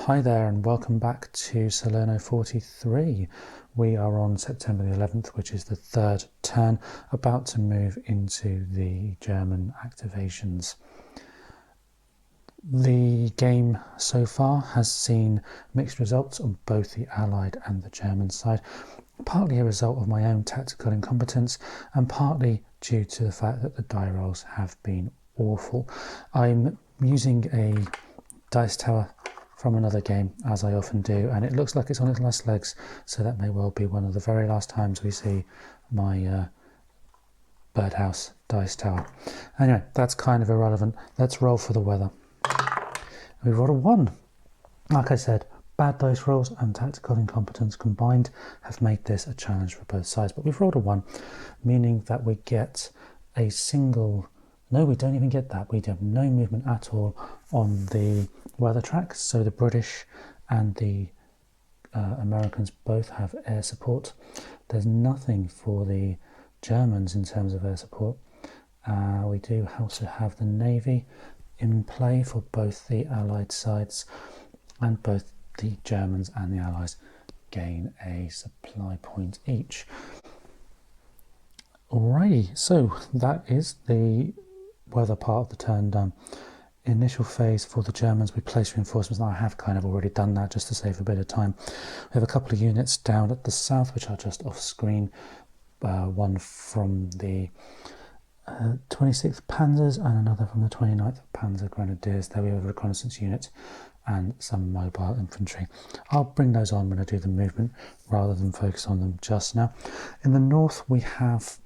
Hi there and welcome back to Salerno 43. We are on September the 11th, which is the third turn, about to move into the German activations. The game so far has seen mixed results on both the Allied and the German side, partly a result of my own tactical incompetence and partly due to the fact that the die rolls have been awful. I'm using a dice tower from another game, as I often do, and it looks like it's on its last legs, so that may well be one of the very last times we see my birdhouse dice tower. Anyway, that's kind of irrelevant. Let's roll for the weather. We rolled a 1. Like I said, bad dice rolls and tactical incompetence combined have made this a challenge for both sides, but we've rolled a 1, meaning that we get a single... No, we don't even get that. We have no movement at all on the weather tracks. So the British and the Americans both have air support. There's nothing for the Germans in terms of air support. We do also have the Navy in play for both the Allied sides, and both the Germans and the Allies gain a supply point each. Alrighty, so that is the weather part of the turn done. Initial phase for the Germans, we place reinforcements. Now I have kind of already done that just to save a bit of time. We have a couple of units down at the south which are just off screen. One from the 26th Panzers and another from the 29th Panzer Grenadiers. There we have a reconnaissance unit and some mobile infantry. I'll bring those on when I do the movement rather than focus on them just now. In the north we have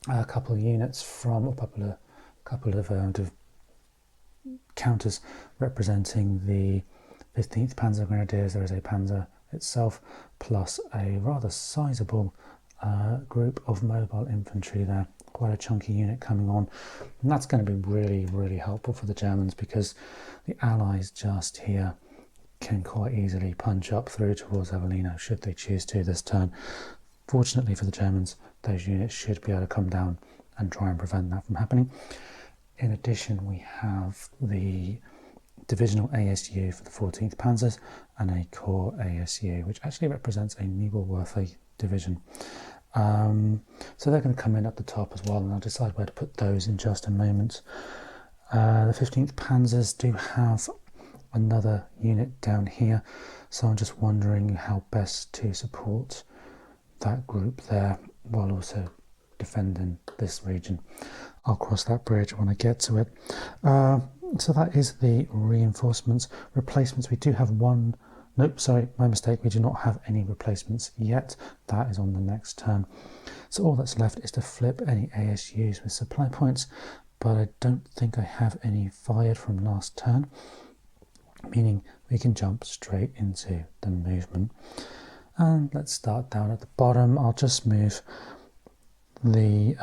a couple of units from a couple of counters representing the 15th Panzer Grenadiers. There is a Panzer itself plus a rather sizable group of mobile infantry there, quite a chunky unit coming on, and that's going to be really helpful for the Germans because the Allies just here can quite easily punch up through towards Avellino should they choose to this turn. Fortunately for the Germans, those units should be able to come down and try and prevent that from happening. In addition, we have the divisional ASU for the 14th Panzers and a corps ASU, which actually represents a Nebelwerfer division. So they're going to come in at the top as well, and I'll decide where to put those in just a moment. The 15th Panzers do have another unit down here, so I'm just wondering how best to support that group there while also defending this region. I'll cross that bridge when I get to it. So that is the reinforcements. Replacements, we do have one. Nope, sorry, my mistake. We do not have any replacements yet. That is on the next turn. So all that's left is to flip any ASUs with supply points, but I don't think I have any fired from last turn, meaning we can jump straight into the movement. And let's start down at the bottom. I'll just move the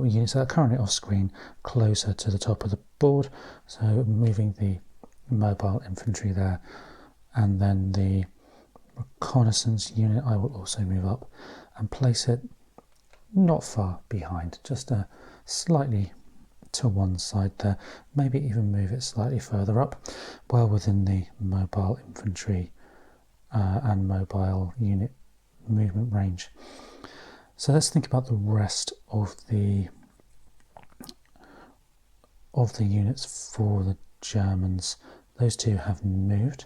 units that are currently off screen closer to the top of the board, so moving the mobile infantry there, and then the reconnaissance unit I will also move up and place it not far behind, just slightly to one side there, maybe even move it slightly further up, well within the mobile infantry and mobile unit movement range. So let's think about the rest of the units for the Germans. Those two have moved.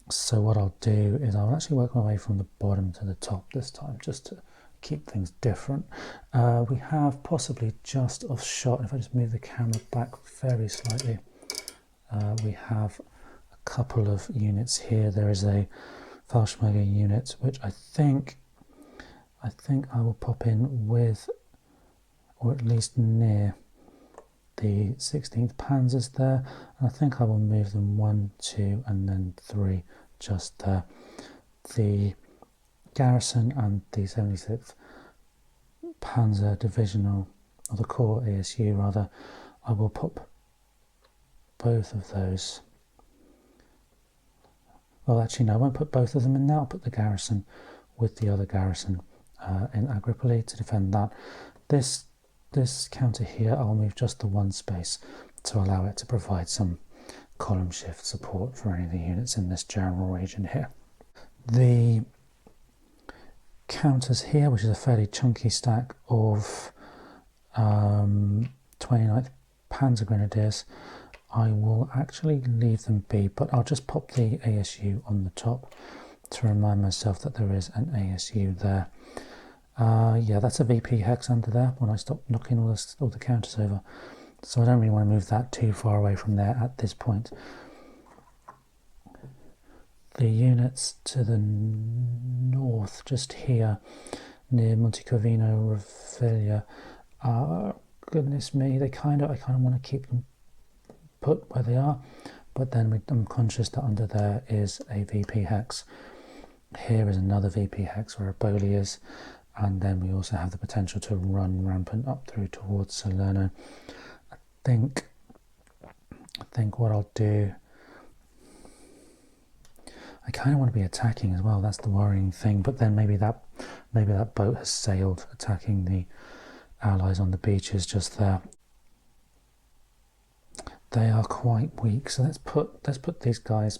So what I'll do is I'll actually work my way from the bottom to the top this time, just to keep things different. We have possibly just off shot, if I just move the camera back very slightly, we have a couple of units here. There is a Fallschirmjäger unit, which I think I will pop in with, or at least near, the 16th Panzers there, and I think I will move them 1, 2 and then 3 just there. The garrison and the 76th Panzer Divisional, or the Corps ASU rather, I will pop both of those. Well, actually no, I won't put both of them in now. I'll put the garrison with the other garrison in Agripoli to defend that. This counter here, I'll move just the one space to allow it to provide some column shift support for any of the units in this general region here. The counters here, which is a fairly chunky stack of 29th Panzer Grenadiers, I will actually leave them be, but I'll just pop the ASU on the top to remind myself that there is an ASU there. Yeah, that's a VP hex under there when I stop knocking all the counters over. So I don't really want to move that too far away from there at this point. The units to the north, just here, near Montecorvino, Revelia, goodness me, I kind of want to keep them put where they are, but then I'm conscious that under there is a VP hex. Here is another VP hex where a Boli is, and then we also have the potential to run rampant up through towards Salerno. I think what I'll do, I kind of want to be attacking as well. That's the worrying thing. But then maybe that boat has sailed, attacking the allies on the beaches just there. They are quite weak, so let's put these guys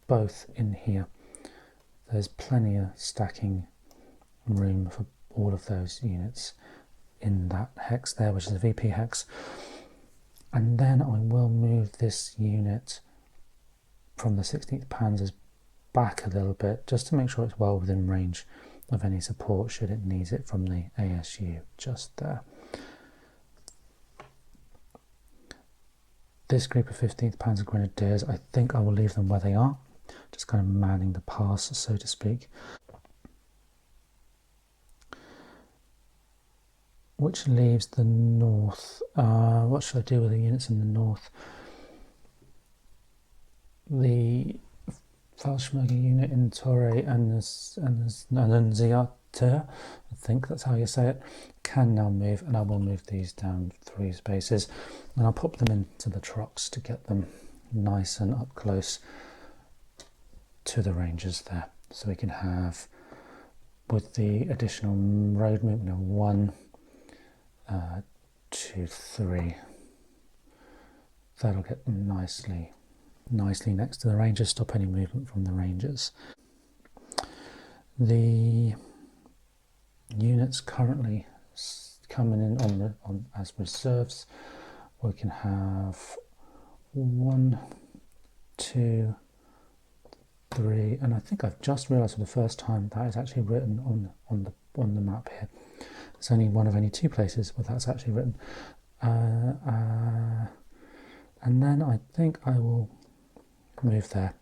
both in here. There's plenty of stacking room for all of those units in that hex there, which is a VP hex. And then I will move this unit from the 16th Panzers back a little bit, just to make sure it's well within range of any support should it need it from the ASU just there. This group of 15th Panzer Grenadiers, I think I will leave them where they are, just kind of manning the pass, so to speak. Which leaves the north. What should I do with the units in the north? The Fallschirmjäger unit in Torre and Ziater, I think that's how you say it, can now move, and I will move these down 3 spaces, and I'll pop them into the trucks to get them nice and up close to the Rangers there. So we can have, with the additional road movement of 1, 2, 3, that'll get them nicely next to the Rangers, stop any movement from the Rangers. The units currently coming in on as reserves, we can have 1, 2, 3, and I think I've just realised for the first time that is actually written on the map here. It's only one of only 2 places where that's actually written. And then I think I will move there,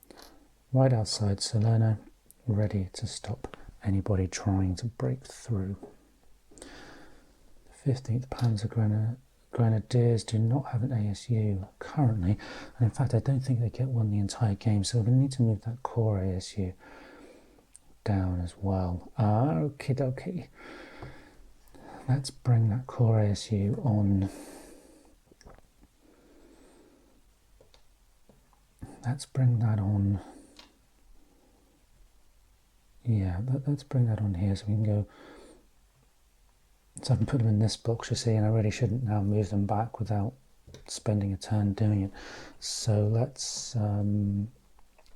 right outside Salerno, ready to stop anybody trying to break through. 15th Panzer Grenadiers do not have an ASU currently, and in fact I don't think they get one the entire game, so we're going to need to move that core ASU down as well. Okie dokie. Let's bring that core ASU on. Let's bring that on. Yeah, let's bring that on here so we can go. So I can put them in this box, you see, and I really shouldn't now move them back without spending a turn doing it. So let's move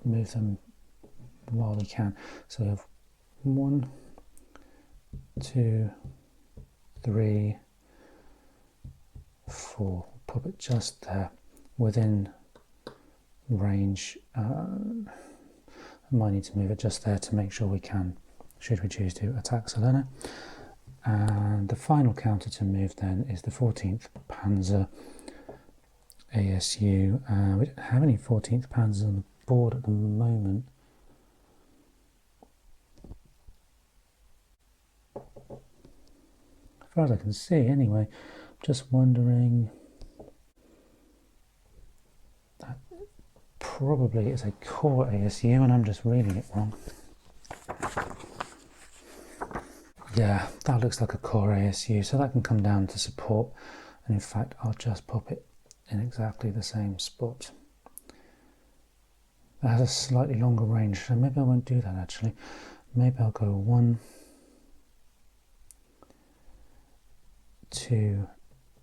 them while we can. So we have 1, 2, 3, 4. Pop it just there within range. I might need to move it just there to make sure we can, should we choose to, attack Salerno. And the final counter to move then is the 14th Panzer ASU. We don't have any 14th Panzers on the board at the moment. As far as I can see anyway. Just wondering, that probably is a core ASU and I'm just reading it wrong. Yeah, that looks like a core ASU, so that can come down to support, and in fact I'll just pop it in exactly the same spot. That has a slightly longer range, so maybe I won't do that actually. Maybe I'll go 1, 2,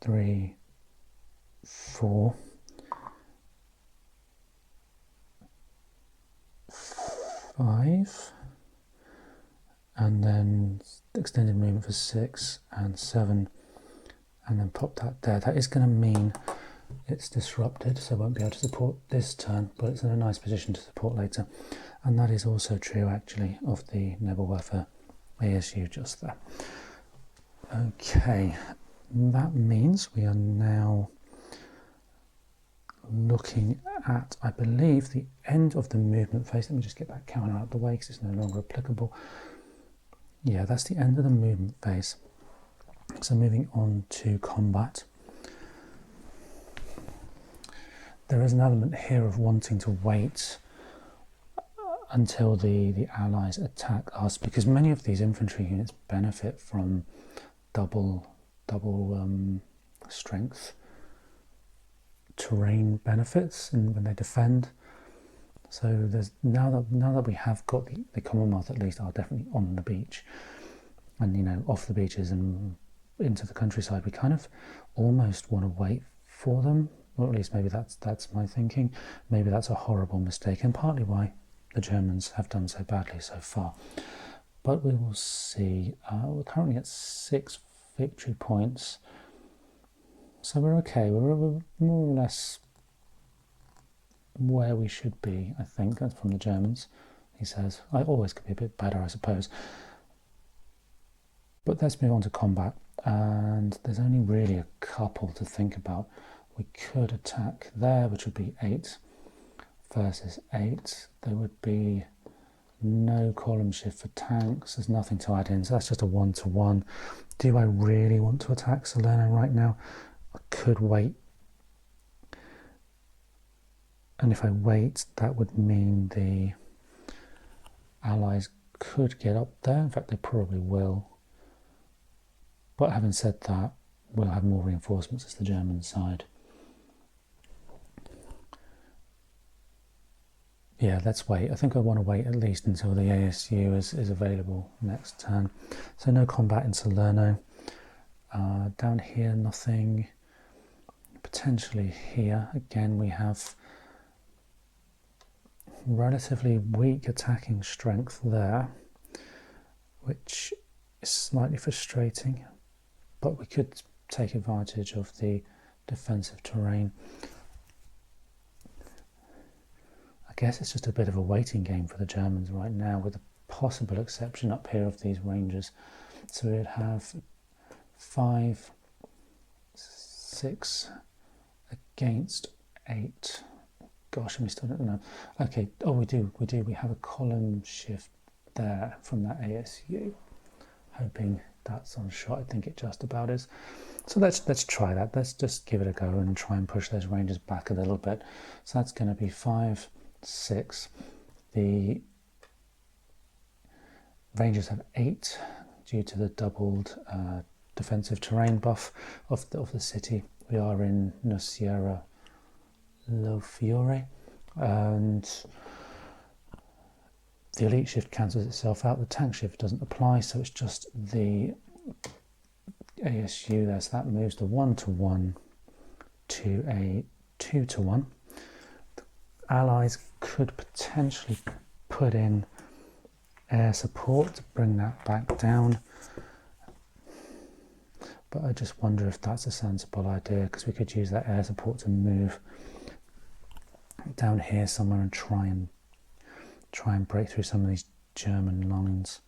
3, 4, 5, and then extended movement for 6 and 7, and then pop that there. That is going to mean it's disrupted, so I won't be able to support this turn, but it's in a nice position to support later. And that is also true actually of the Nebelwerfer ASU just there. Okay, that means we are now looking at, I believe, the end of the movement phase. Let me just get that counter out of the way because it's no longer applicable. Yeah, that's the end of the movement phase. So moving on to combat. There is an element here of wanting to wait until the allies attack us, because many of these infantry units benefit from double strength terrain benefits when they defend. So there's now that we have got the Commonwealth at least are definitely on the beach, and you know, off the beaches and into the countryside, we kind of almost want to wait for them, or at least maybe that's my thinking. Maybe that's a horrible mistake, and partly why the Germans have done so badly so far. But we will see. We're currently at 6 victory points, so we're okay. We're more or less where we should be, I think. That's from the Germans, he says. I always could be a bit better, I suppose. But let's move on to combat, and there's only really a couple to think about. We could attack there, which would be 8 versus 8. There would be no column shift for tanks. There's nothing to add in, so that's just a 1-to-1. Do I really want to attack Salerno right now? I could wait. And if I wait, that would mean the Allies could get up there. In fact, they probably will. But having said that, we'll have more reinforcements as the German side. Yeah, let's wait. I think I want to wait at least until the ASU is available next turn. So no combat in Salerno. Down here, nothing. Potentially here, again, we have relatively weak attacking strength there, which is slightly frustrating, but we could take advantage of the defensive terrain. I guess it's just a bit of a waiting game for the Germans right now, with a possible exception up here of these Rangers. So we'd have 5, 6 against 8. Gosh, and we still don't know. Okay, oh, we do. We have a column shift there from that ASU. Hoping that's on shot. I think it just about is. So let's try that. Let's just give it a go and try and push those Rangers back a little bit. So that's going to be 5, 6. The Rangers have 8 due to the doubled defensive terrain buff of the city. We are in Nociera Lo Fiore, and the elite shift cancels itself out. The tank shift doesn't apply, so it's just the ASU there. So that moves the 1-to-1 to a 2-to-1. The Allies could potentially put in air support to bring that back down, but I just wonder if that's a sensible idea, because we could use that air support to move down here somewhere and try and break through some of these German lines.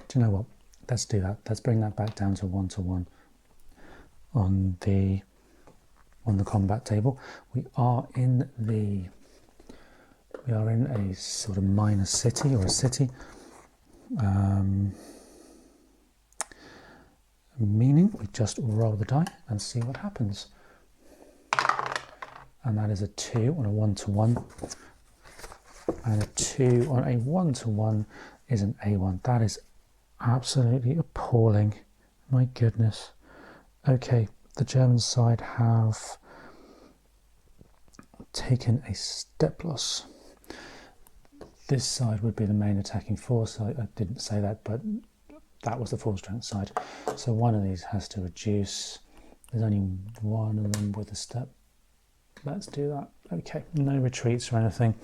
Do you know what? Let's do that. Let's bring that back down to 1-to-1 on the combat table. We are in a sort of minor city, or a city, meaning we just roll the die and see what happens. And that is a 2 on a 1-to-1, and a 2 on a 1-to-1 is an A1. That is absolutely appalling. My goodness. Okay, the German side have taken a step loss. This side would be the main attacking force. I didn't say that, but that was the full strength side. So one of these has to reduce. There's only one of them with a step. Let's do that. Okay, no retreats or anything.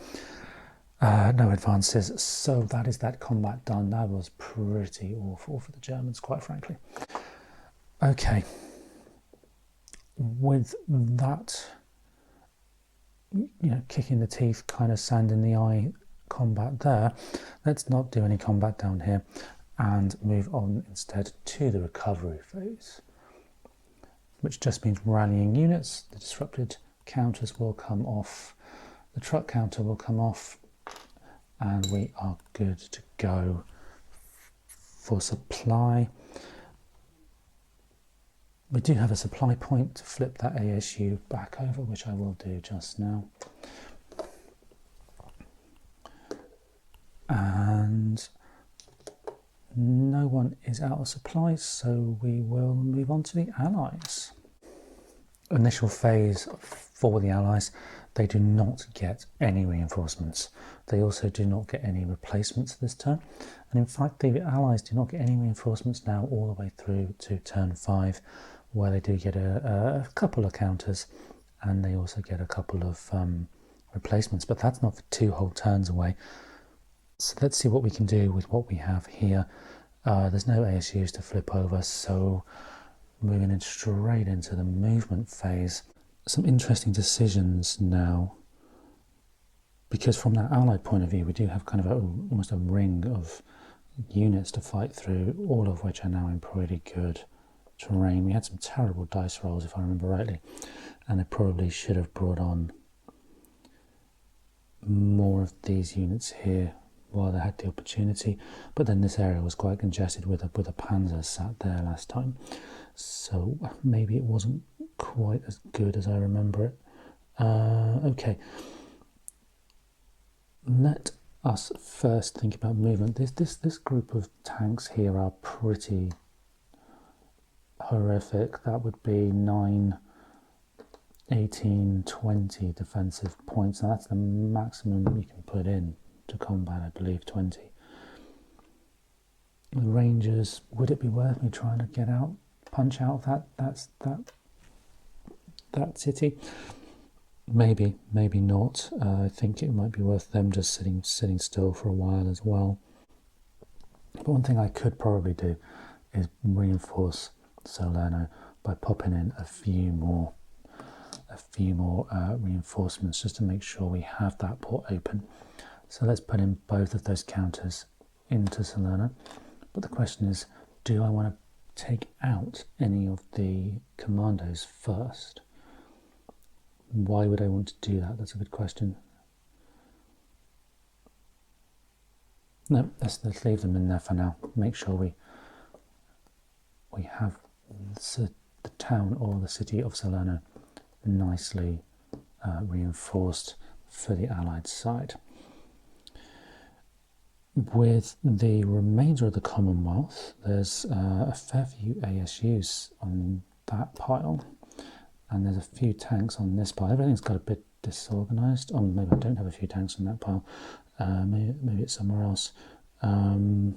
No advances, so that is that combat done. That was pretty awful for the Germans, quite frankly. Okay, with that, kick in the teeth, kind of sand in the eye combat there, let's not do any combat down here and move on instead to the recovery phase, which just means rallying units. The disrupted counters will come off, the truck counter will come off, and we are good to go for supply. We do have a supply point to flip that ASU back over, which I will do just now. And no one is out of supplies, so we will move on to the Allies. Initial phase for the Allies, they do not get any reinforcements. They also do not get any replacements this turn. And in fact, the Allies do not get any reinforcements now all the way through to turn 5, where they do get a couple of counters, and they also get a couple of replacements, but that's not for 2 whole turns away. So let's see what we can do with what we have here. There's no ASUs to flip over, so moving in straight into the movement phase. Some interesting decisions now, because from that Allied point of view, we do have kind of almost a ring of units to fight through, all of which are now in pretty good terrain. We had some terrible dice rolls, if I remember rightly, and I probably should have brought on more of these units here while they had the opportunity, but then this area was quite congested with a panzer sat there last time, so maybe it wasn't quite as good as I remember it. Okay, let us first think about movement. This group of tanks here are pretty horrific. That would be 9, 18, 20 defensive points. Now that's the maximum you can put in to combat, I believe, 20. The Rangers, would it be worth me trying to get out, punch out that city? Maybe, maybe not. I think it might be worth them just sitting still for a while as well. But one thing I could probably do is reinforce Salerno by popping in a few more reinforcements just to make sure we have that port open. So let's put in both of those counters into Salerno. But the question is, do I want to take out any of the commandos first? Why would I want to do that? That's a good question. No, let's leave them in there for now. Make sure we have the town or the city of Salerno nicely reinforced for the Allied side. With the remainder of the Commonwealth, there's a fair few ASUs on that pile, and there's a few tanks on this pile. Everything's got a bit disorganised. Oh, maybe I don't have a few tanks on that pile. Maybe it's somewhere else. So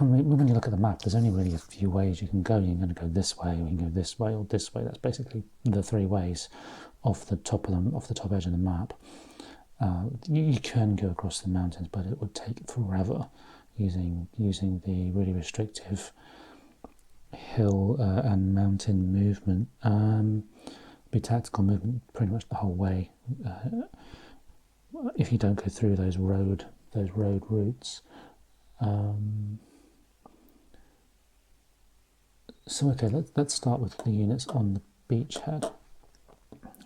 when you look at the map, there's only really a few ways you can go. You're going to go this way, or you can go this way, or this way. That's basically the 3 ways off the top edge of the map. You can go across the mountains, but it would take forever using the really restrictive hill and mountain movement. Be tactical movement pretty much the whole way. If you don't go through those road routes. So okay, let's start with the units on the beachhead.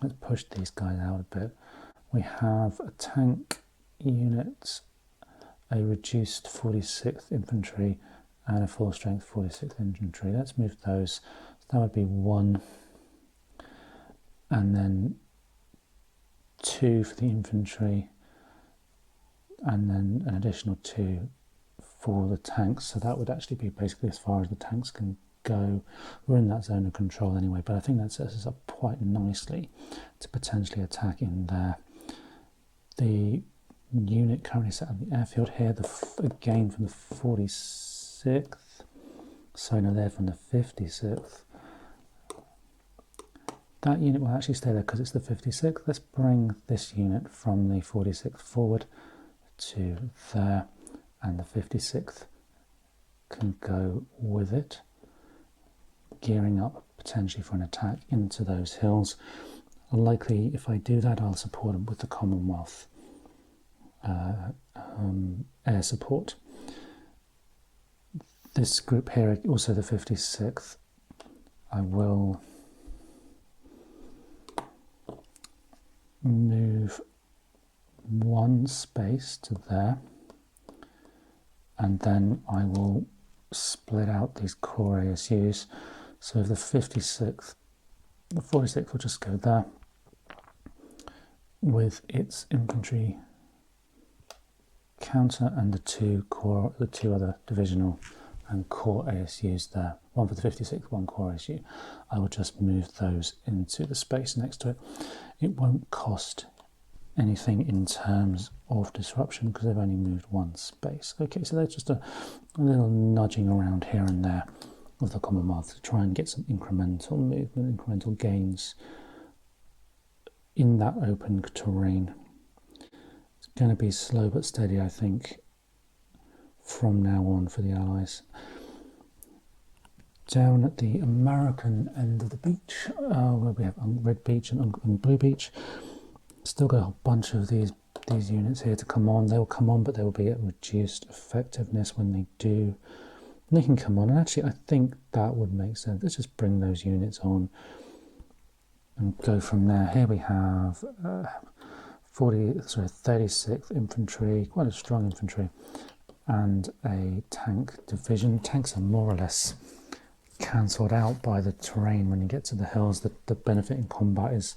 Let's push these guys out a bit. We have a tank unit, a reduced 46th infantry, and a full strength 46th infantry. Let's move those. So that would be 1, and then 2 for the infantry, and then an additional 2 for the tanks. So that would actually be basically as far as the tanks can go. We're in that zone of control anyway, but I think that sets us up quite nicely to potentially attack in there. The unit currently set on the airfield here, again from the 46th, so no, they're from the 56th. that unit will actually stay there because it's the 56th. Let's bring this unit from the 46th forward to there, and the 56th can go with it, gearing up potentially for an attack into those hills. Likely, if I do that, I'll support them with the Commonwealth air support. This group here, also the 56th, I will move one space to there, and then I will split out these core ASUs. So the 56th, the 46th will just go there with its infantry counter and the two other divisional and core ASUs there. One for the 56th, one core ASU. I will just move those into the space next to it. It won't cost anything in terms of disruption because they've only moved one space. Okay, so there's just a little nudging around here and there of the Commonwealth to try and get some incremental movement, incremental gains in that open terrain. It's going to be slow but steady, I think, from now on for the Allies. Down at the American end of the beach, where we have Red Beach and Blue Beach, still got a bunch of these units here to come on. They will come on, but they will be at reduced effectiveness when they do. And they can come on, and actually I think that would make sense. Let's just bring those units on and go from there. Here we have 36th Infantry, quite a strong infantry, and a tank division. Tanks are more or less cancelled out by the terrain when you get to the hills. The benefit in combat is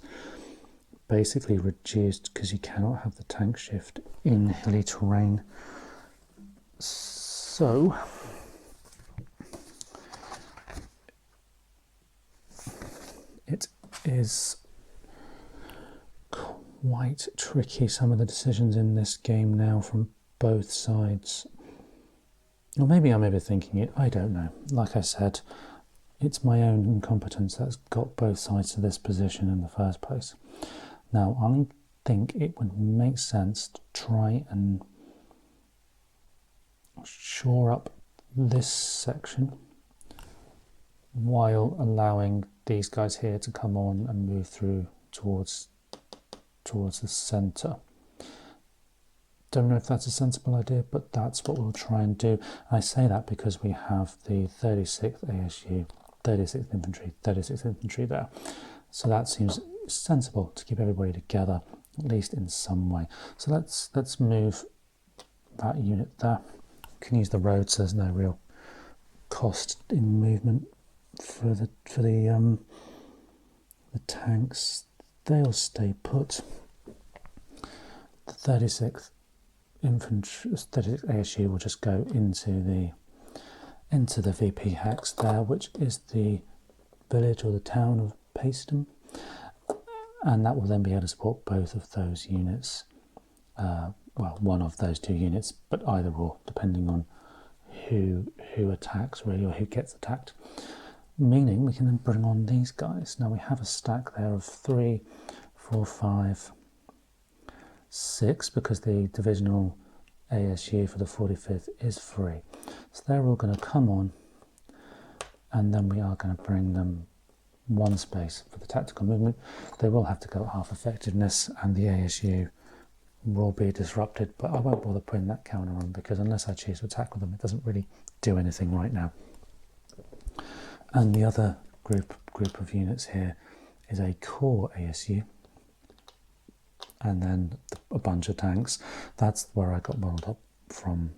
basically reduced because you cannot have the tank shift in hilly terrain. So it is quite tricky, some of the decisions in this game now from both sides. Or maybe I'm overthinking it, I don't know. Like I said, it's my own incompetence that's got both sides to this position in the first place. Now, I think it would make sense to try and shore up this section while allowing these guys here to come on and move through towards the centre. Don't know if that's a sensible idea, but that's what we'll try and do. I say that because we have the 36th ASU, 36th Infantry, 36th Infantry there. So that seems sensible to keep everybody together, at least in some way. So let's move that unit there. We can use the road, so there's no real cost in movement for the tanks. They'll stay put. The 36th Infantry, 36th ASU will just go into the VP hex there, which is the village or the town of Paestum, and that will then be able to support both of those units. Well, one of those two units, but either or, depending on who attacks really, or who gets attacked. Meaning we can then bring on these guys. Now we have a stack there of 3, 4, 5, 6, because the divisional ASU for the 45th is free. So they're all going to come on, and then we are going to bring them one space for the tactical movement. They will have to go at half effectiveness, and the ASU will be disrupted, but I won't bother putting that counter on because unless I choose to attack with them, it doesn't really do anything right now. And the other group of units here is a core ASU, and then a bunch of tanks. That's where I got muddled up from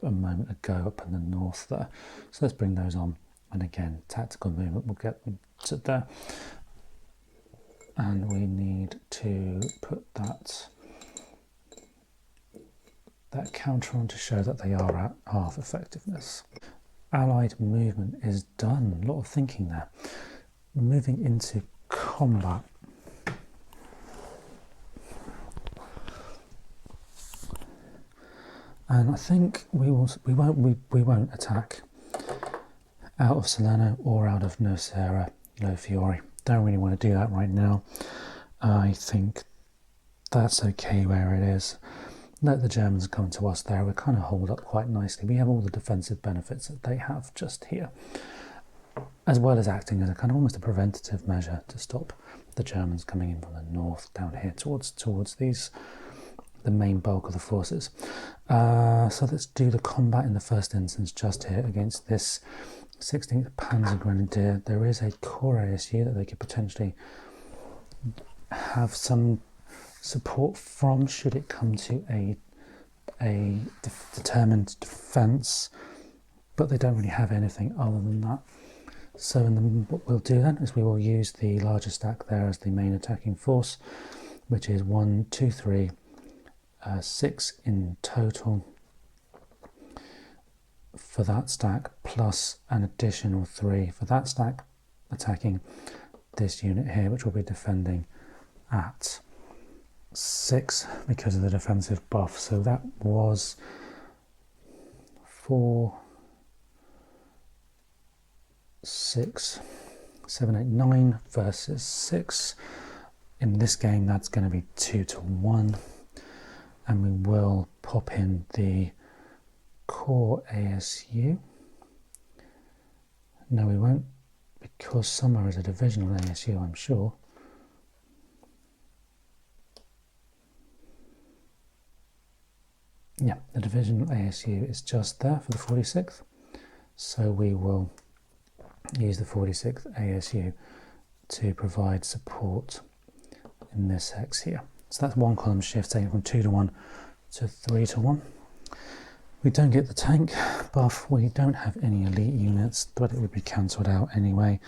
a moment ago up in the north there. So let's bring those on, and again, tactical movement will get them to there. And we need to put that counter on to show that they are at half effectiveness. Allied movement is done. A lot of thinking there. Moving into combat. And I think we won't attack out of Salerno or out of Nocera, Lo Fiore. Don't really want to do that right now. I think that's okay where it is. Let the Germans come to us there. We're kind of holed up quite nicely. We have all the defensive benefits that they have just here, as well as acting as a kind of almost a preventative measure to stop the Germans coming in from the north down here towards the main bulk of the forces. So let's do the combat in the first instance just here against this 16th Panzer Grenadier. There is a core ASU that they could potentially have some support from should it come to a determined defence, but they don't really have anything other than that. So what we'll do then is we will use the larger stack there as the main attacking force, which is 1, 2, 3, 6 in total for that stack, plus an additional 3 for that stack attacking this unit here, which will be defending at 6 because of the defensive buff. So that was 4, 6, 7, 8, 9 versus 6. In this game, that's going to be 2 to 1. And we will pop in the core ASU. No, we won't, because Summer is a divisional ASU, I'm sure. Yeah, the divisional ASU is just there for the 46th. So we will use the 46th ASU to provide support in this hex here. So that's one column shift, taking from 2 to 1 to 3 to 1. We don't get the tank buff, we don't have any elite units, but it would be cancelled out anyway.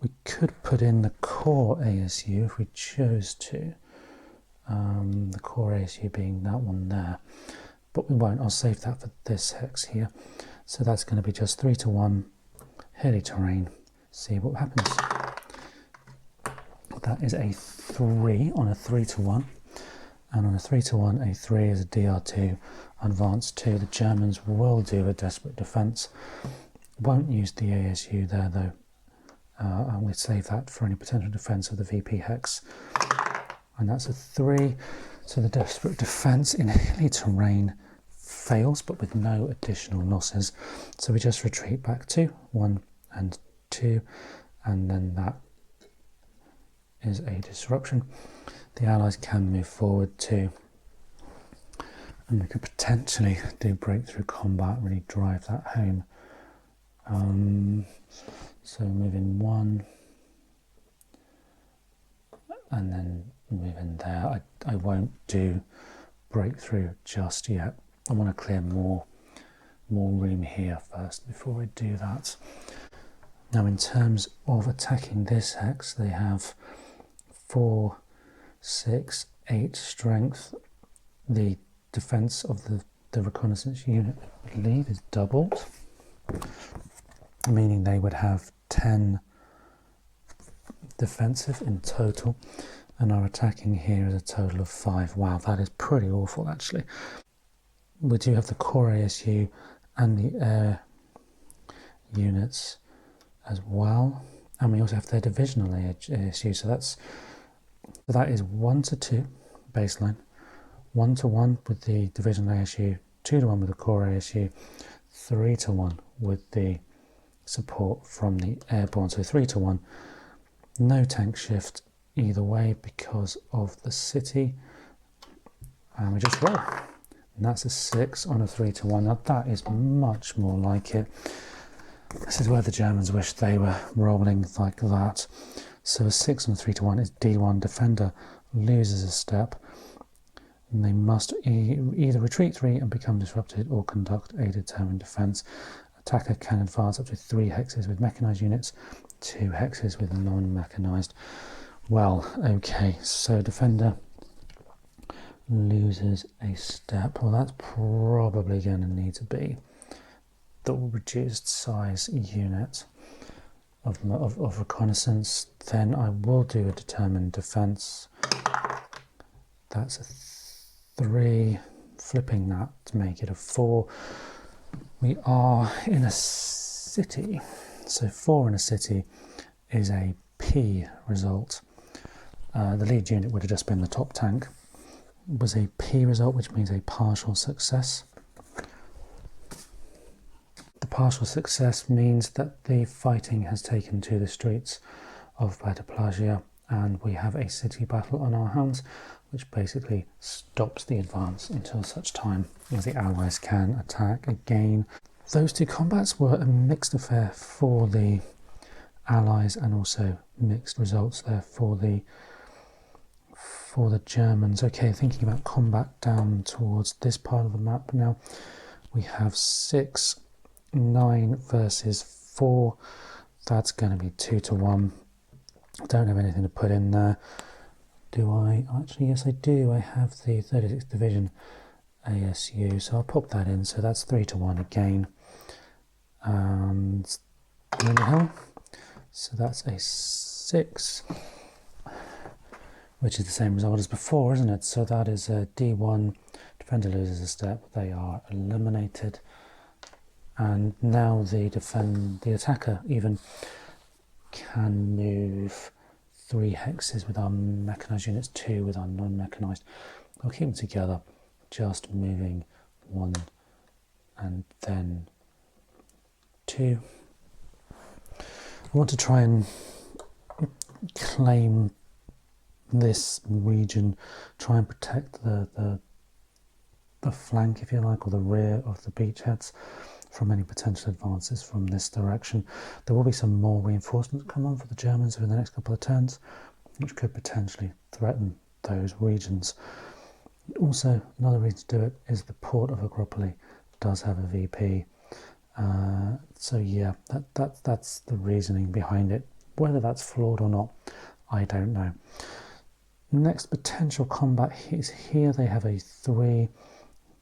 We could put in the core ASU if we chose to. The core ASU being that one there, but we won't. I'll save that for this hex here. So that's going to be just 3 to 1, hilly terrain, see what happens. That is a 3 on a 3 to 1, and on a 3 to 1, a 3 is a DR2, advance 2. The Germans will do a desperate defence, won't use the ASU there though, and we'll save that for any potential defence of the VP hex. And that's a 3, so the desperate defence in hilly terrain fails, but with no additional losses. So we just retreat back to 1 and 2, and then that is a disruption. The Allies can move forward too, and we could potentially do breakthrough combat, really drive that home. So move in 1, and then move in there. I won't do breakthrough just yet. I want to clear more room here first before I do that. Now in terms of attacking this hex, they have 4, 6, 8 strength. The defense of the reconnaissance unit, I believe, is doubled, meaning they would have 10 defensive in total, and our attacking here is a total of 5. Wow, that is pretty awful actually. We do have the core ASU and the air units as well, and we also have their divisional ASU, so that is 1 to 2 baseline, 1 to 1 with the divisional ASU, 2 to 1 with the core ASU, 3 to 1 with the support from the airborne, so 3 to 1. No tank shift either way because of the city, and we just roll, and that's a 6 on a 3 to 1. Now that is much more like it. This is where the Germans wish they were rolling like that. So a 6 on a 3 to 1 is D1. Defender loses a step, and they must either retreat 3 and become disrupted or conduct a determined defence. Attacker can advance up to 3 hexes with mechanised units, 2 hexes with non-mechanised. Well, okay, so defender loses a step. Well, that's probably going to need to be the reduced size unit of reconnaissance. Then I will do a determined defence. That's a 3, flipping that to make it a 4. We are in a city, So 4 in a city is a P result. The lead unit would have just been the top tank. It was a P result, which means a partial success. The partial success means that the fighting has taken to the streets of Bataplagia, and we have a city battle on our hands, which basically stops the advance until such time as the Allies can attack again. Those two combats were a mixed affair for the Allies, and also mixed results there for the Germans. Okay, thinking about combat down towards this part of the map now, we have 6, 9 versus 4. That's going to be 2 to 1. I don't have anything to put in there. Do I? Actually, yes, I do. I have the 36th Division ASU, so I'll pop that in. So that's 3 to 1 again. And in the hill. So that's a 6, which is the same result as before, isn't it? So that is a D1. Defender loses a step. They are eliminated. And now the attacker even can move 3 hexes with our mechanised units, 2 with our non-mechanised. I'll keep them together, just moving 1 and then 2. I want to try and claim this region, try and protect the flank, if you like, or the rear of the beachheads from any potential advances from this direction. There will be some more reinforcements come on for the Germans over the next couple of turns, which could potentially threaten those regions. Also, another reason to do it is the port of Agropoli does have a VP. So yeah, that's the reasoning behind it. Whether that's flawed or not, I don't know. Next potential combat is here. They have a 3.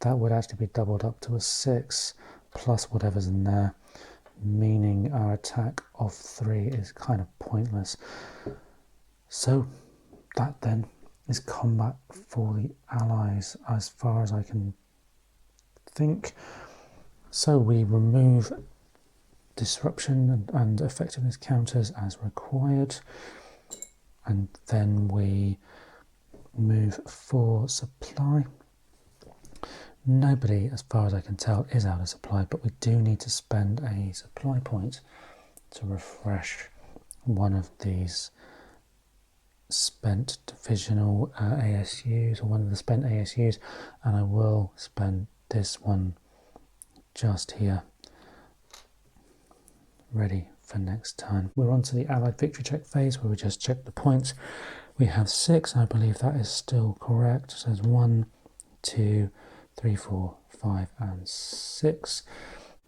That would actually be doubled up to a 6, plus whatever's in there, meaning our attack of 3 is kind of pointless. So that then is combat for the Allies, as far as I can think. So we remove disruption and effectiveness counters as required, and then we move for supply. Nobody, as far as I can tell, is out of supply, but we do need to spend a supply point to refresh one of these spent divisional ASUs, or one of the spent ASUs, and I will spend this one just here, ready for next turn. We're on to the Allied victory check phase, where we just check the points. We have 6, I believe that is still correct. So there's 1, 2, 3, 4, 5 and 6.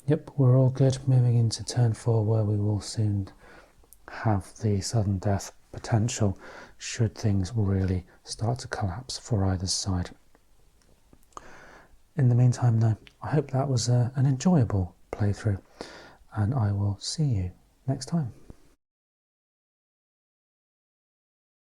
Yep, we're all good. Moving into turn 4, where we will soon have the sudden death potential should things really start to collapse for either side. In the meantime though, I hope that was an enjoyable playthrough, and I will see you next time.